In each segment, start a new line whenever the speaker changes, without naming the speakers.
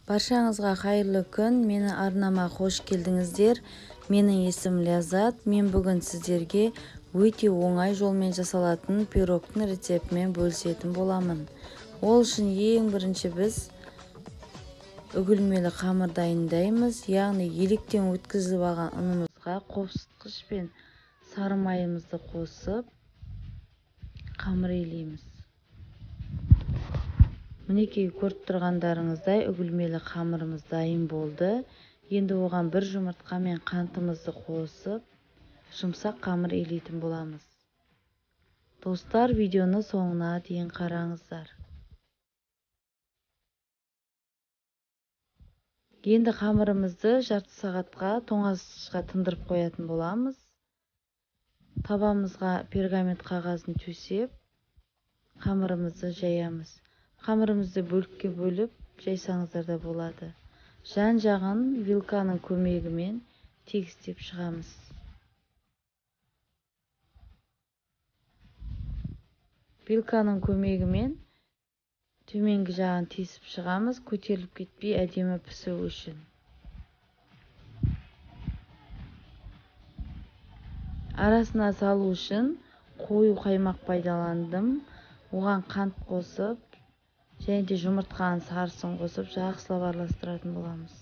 Баршаңызға қайырлы күн. Мені арнама қош келдіңіздер. Менің есімім Ляззат. Мен бүгін сіздерге өте оңай жолмен жасалатын пирогтың рецептімен бөлісетін боламын. Ол үшін ең бірінші біз үгілмелі қамыр дайындаймыз. Яғни електен өткізіп алған ұнымызға қопсытқыш пен сары майымызды қосып қамыр илейміз. Мінекей көріп тұрғандарыңыздай үгілмелі қамырымыз дайын болды. Енді оған бір жұмыртқа мен қантымызды қосып, жұмсақ қамыр илейтін боламыз. Достар, видеоны соңына дейін қараңыздар. Енді қамырымызды жарты сағатқа тоңазытқышқа тындырып қоятын боламыз. Табамызға пергамент қағазын төсеп, қамырымызды жаямыз. Қамырымызды бөлікке бөліп жайсаңыздар да болады. Жан-жағын вилканың көмегімен тегістеп шығамыз. Вилканың көмегімен төменгі жағын тесіп шығамыз, көтеріліп кетпей әдемі пісу үшін. Арасына салу үшін қою қаймақ пайдаландым. Оған қант қосып, және де жұмыртқаның сарысын қосып жақсылап араластыратын боламыз.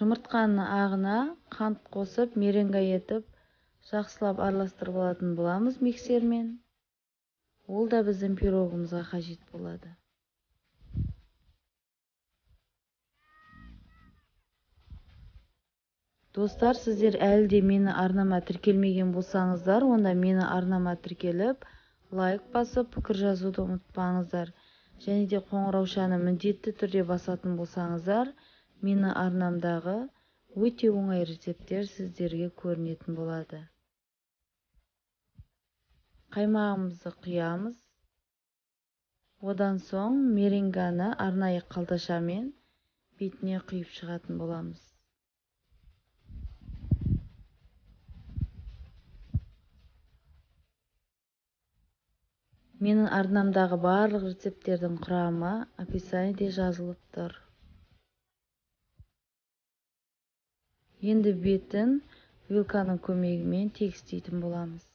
Жұмыртқаның ағына қант қосып, меренге етіп, жақсылап араластырып алатын боламыз миксермен. Ол да біздің пирогымызға қажет болады. Достар, сіздер әлі де мені арнама тіркелмеген болсаңыздар, онда мені арнама тіркеліп, лайк басып, пікір жазуды ұмытпаңыздар. Және де қоңыраушаны міндетті түрде басатын болсаңыздар, мені арнамдағы өте оңай рецепттер сіздерге көрінетін болады. Қаймағымызды құямыз. Одан соң меренганы арнайы қалташамен бетіне құйып шығатын боламыз. Менің арнамдағы барлық рецепттердің құрамы описаниеде жазылып тұр. Енді бетін вилканың көмегімен тегістейтін боламыз.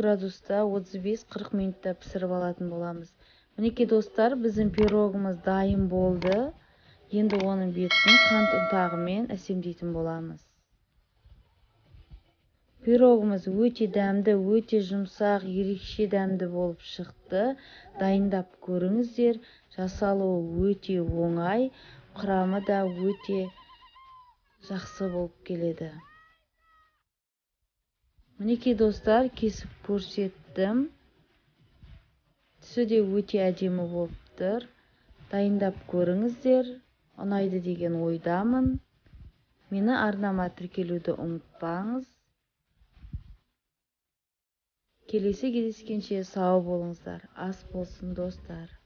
градуста 35-40 минутта пісіріп алатын боламыз. Мінекей достар, біздің пирогымыз дайын болды. Енді оның бетін қант ұнтағымен әсемдейтін боламыз. Пирогымыз өте дәмді, өте жұмсақ, ерекше дәмді болып шықты. Дайындап көріңіздер. Жасалуы өте оңай, құрамы да өте жақсы болып келеді. Мінекей достар, кесіп көрсеттім. Түсі де өте әдемі болып тұр. Дайындап көріңіздер. Ұнайды деген ойдамын. Мені арнама тіркелуді ұмытпаңыз. Келесі кездескенше сау болыңыздар. Ас болсын достар.